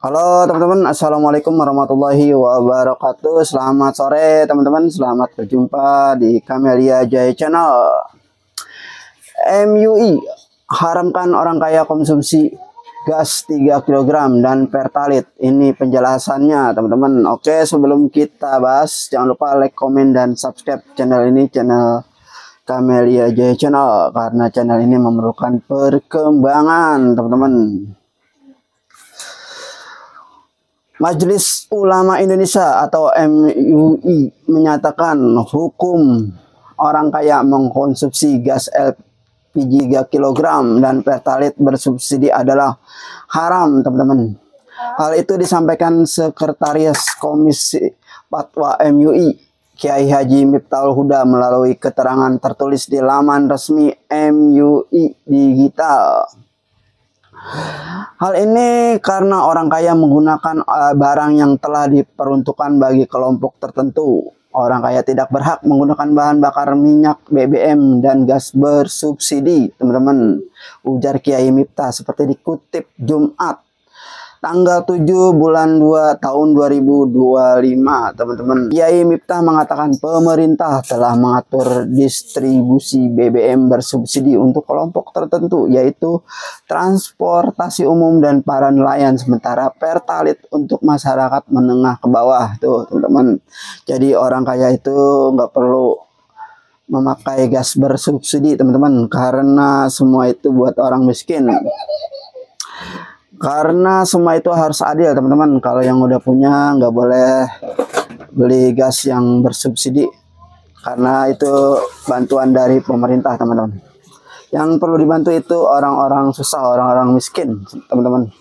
Halo teman-teman, assalamualaikum warahmatullahi wabarakatuh. Selamat sore teman-teman, selamat berjumpa di Camelia Jaya Channel. MUI haramkan orang kaya konsumsi gas 3 kg dan Pertalite. Ini penjelasannya teman-teman. Oke, sebelum kita bahas, jangan lupa like, komen, dan subscribe channel ini, channel Camelia Jaya Channel, karena channel ini memerlukan perkembangan teman-teman. Majelis Ulama Indonesia atau MUI menyatakan hukum orang kaya mengkonsumsi gas LPG 3 kg dan Pertalite bersubsidi adalah haram, teman-teman. Hal itu disampaikan Sekretaris Komisi Fatwa MUI, Kiai Haji Miftahul Huda, melalui keterangan tertulis di laman resmi MUI Digital. Hal ini karena orang kaya menggunakan barang yang telah diperuntukkan bagi kelompok tertentu. Orang kaya tidak berhak menggunakan bahan bakar minyak, BBM, dan gas bersubsidi, teman-teman. Ujar Kiai Miftah seperti dikutip Jumat tanggal 7 bulan 2 tahun 2025, teman-teman. Kiai Miftah mengatakan pemerintah telah mengatur distribusi BBM bersubsidi untuk kelompok tertentu, yaitu transportasi umum dan para nelayan, sementara Pertalite untuk masyarakat menengah ke bawah, tuh teman-teman. Jadi orang kaya itu nggak perlu memakai gas bersubsidi, teman-teman, karena semua itu buat orang miskin. Karena semua itu harus adil, teman-teman. Kalau yang udah punya nggak boleh beli gas yang bersubsidi, karena itu bantuan dari pemerintah, teman-teman. Yang perlu dibantu itu orang-orang susah, orang-orang miskin, teman-teman.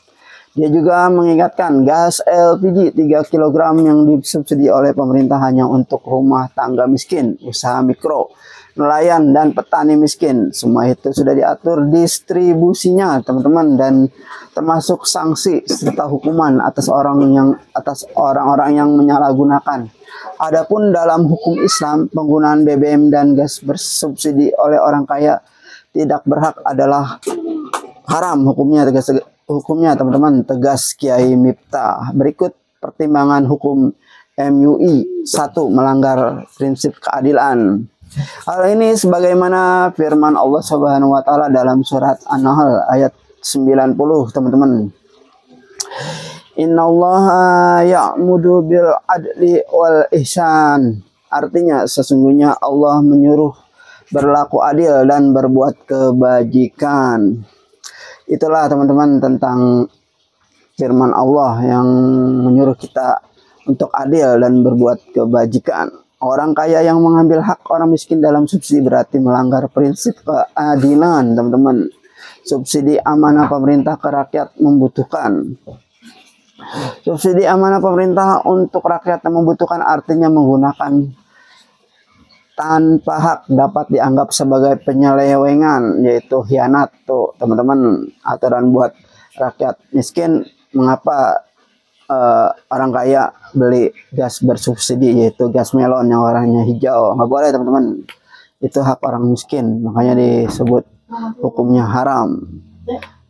Dia juga mengingatkan gas LPG 3 kg yang disubsidi oleh pemerintah hanya untuk rumah tangga miskin, usaha mikro, nelayan, dan petani miskin. Semua itu sudah diatur distribusinya, teman-teman, dan termasuk sanksi serta hukuman atas orang-orang yang menyalahgunakan. Adapun dalam hukum Islam, penggunaan BBM dan gas bersubsidi oleh orang kaya tidak berhak adalah haram hukumnya, teman-teman, tegas Kiai Miftah. Berikut pertimbangan hukum MUI. 1. Melanggar prinsip keadilan. Hal ini sebagaimana firman Allah Subhanahu wa taala dalam surat An-Nahl ayat 90, teman-teman. Innallaha ya'muru bil adli wal ihsan. Artinya sesungguhnya Allah menyuruh berlaku adil dan berbuat kebajikan. Itulah, teman-teman, tentang firman Allah yang menyuruh kita untuk adil dan berbuat kebajikan. Orang kaya yang mengambil hak orang miskin dalam subsidi berarti melanggar prinsip keadilan, teman-teman. Subsidi amanah pemerintah ke rakyat membutuhkan. Subsidi amanah pemerintah untuk rakyat yang membutuhkan artinya menggunakan tanpa hak dapat dianggap sebagai penyelewengan, yaitu khianat, tuh teman-teman. Aturan buat rakyat miskin, mengapa orang kaya beli gas bersubsidi, yaitu gas melon yang warnanya hijau? Nggak boleh, teman-teman. Itu hak orang miskin, makanya disebut hukumnya haram.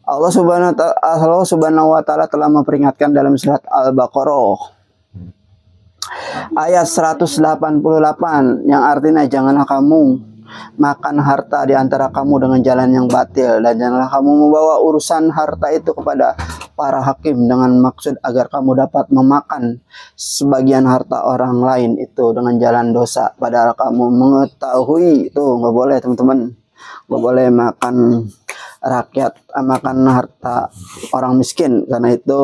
Allah Subhanahu wa taala telah memperingatkan dalam surat Al-Baqarah ayat 188 yang artinya janganlah kamu makan harta di antara kamu dengan jalan yang batil, dan janganlah kamu membawa urusan harta itu kepada para hakim dengan maksud agar kamu dapat memakan sebagian harta orang lain itu dengan jalan dosa, padahal kamu mengetahui. Itu nggak boleh, teman-teman. Nggak boleh makan makan harta orang miskin, karena itu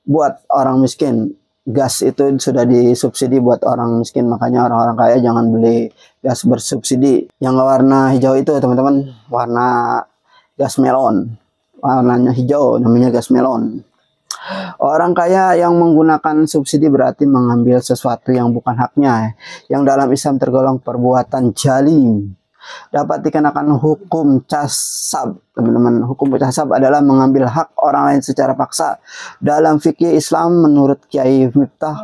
buat orang miskin. Gas itu sudah disubsidi buat orang miskin, makanya orang-orang kaya jangan beli gas bersubsidi. Yang warna hijau itu, teman-teman, warna gas melon. Warnanya hijau, namanya gas melon. Orang kaya yang menggunakan subsidi berarti mengambil sesuatu yang bukan haknya, yang dalam Islam tergolong perbuatan zalim. Dapat dikenakan hukum casab, teman-teman. Hukum casab adalah mengambil hak orang lain secara paksa. Dalam fikih Islam menurut Kiai Miftah,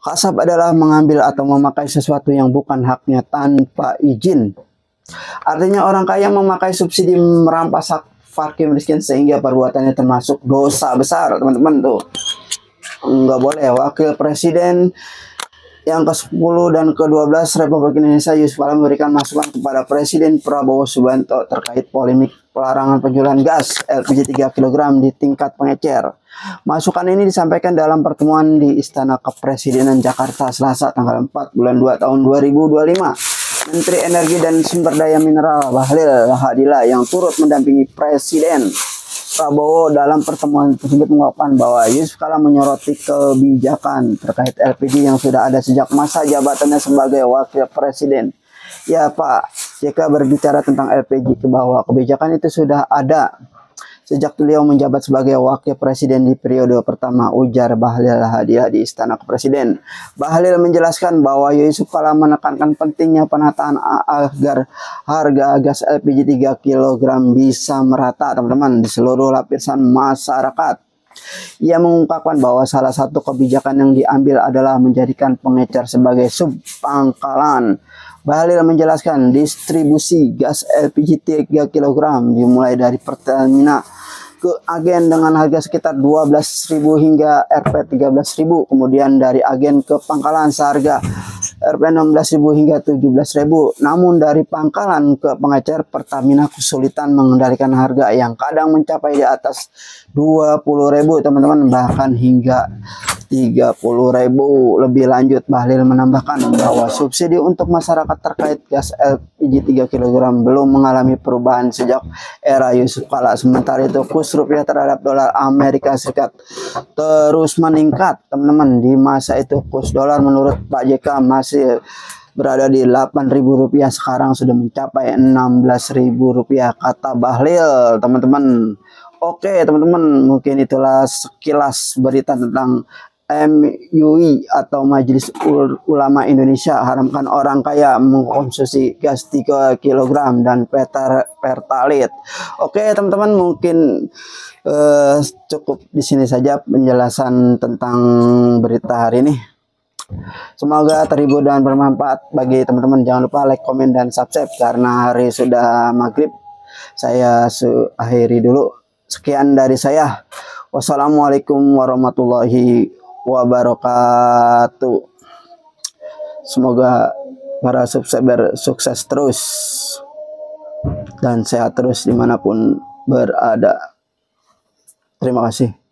kasab adalah mengambil atau memakai sesuatu yang bukan haknya tanpa izin. Artinya orang kaya memakai subsidi merampas hak fakir miskin sehingga perbuatannya termasuk dosa besar, teman-teman tuh. Nggak boleh. Wakil Presiden yang ke-10 dan ke-12 Republik Indonesia Yusuf Kala memberikan masukan kepada Presiden Prabowo Subianto terkait polemik pelarangan penjualan gas LPG 3 kg di tingkat pengecer. Masukan ini disampaikan dalam pertemuan di Istana Kepresidenan Jakarta Selasa tanggal 4 bulan 2 tahun 2025. Menteri Energi dan Sumber Daya Mineral Bahlil Lahadilah yang turut mendampingi Presiden Prabowo dalam pertemuan tersebut mengungkapkan bahwa Yusuf Kala menyoroti kebijakan terkait LPG yang sudah ada sejak masa jabatannya sebagai Wakil Presiden. Ya Pak, jika berbicara tentang LPG ke bawah, kebijakan itu sudah ada sejak beliau menjabat sebagai Wakil Presiden di periode pertama, ujar Bahlil Lahadilah di Istana Kepresiden. Bahlil menjelaskan bahwa Yusuf Kala menekankan pentingnya penataan agar harga gas LPG 3 kg bisa merata, teman-teman, di seluruh lapisan masyarakat. Ia mengungkapkan bahwa salah satu kebijakan yang diambil adalah menjadikan pengecer sebagai subpangkalan. Bahlil menjelaskan distribusi gas LPG 3 kg dimulai dari Pertamina ke agen dengan harga sekitar 12.000 hingga Rp 13.000, kemudian dari agen ke pangkalan seharga Rp 16.000 hingga 17.000. Namun dari pangkalan ke pengecer, Pertamina kesulitan mengendalikan harga yang kadang mencapai di atas 20.000, teman-teman, bahkan hingga 30.000. Lebih lanjut, Bahlil menambahkan bahwa subsidi untuk masyarakat terkait gas LPG 3 kg belum mengalami perubahan sejak era Yusuf Kala. Sementara itu kurs rupiah terhadap dolar Amerika Serikat terus meningkat, teman-teman. Di masa itu kurs dolar menurut Pak JK masih berada di Rp8.000, sekarang sudah mencapai Rp16.000, kata Bahlil, teman-teman. Oke, teman-teman, mungkin itulah sekilas berita tentang MUI atau Majelis Ulama Indonesia haramkan orang kaya mengkonsumsi gas 3 kg dan pertalite. Oke, teman-teman, mungkin cukup di sini saja penjelasan tentang berita hari ini. Semoga terhibur dan bermanfaat bagi teman-teman. Jangan lupa like, komen, dan subscribe karena hari sudah maghrib. Saya akhiri dulu. Sekian dari saya. Wassalamualaikum warahmatullahi wabarakatuh. Semoga para subscriber sukses terus dan sehat terus dimanapun berada. Terima kasih.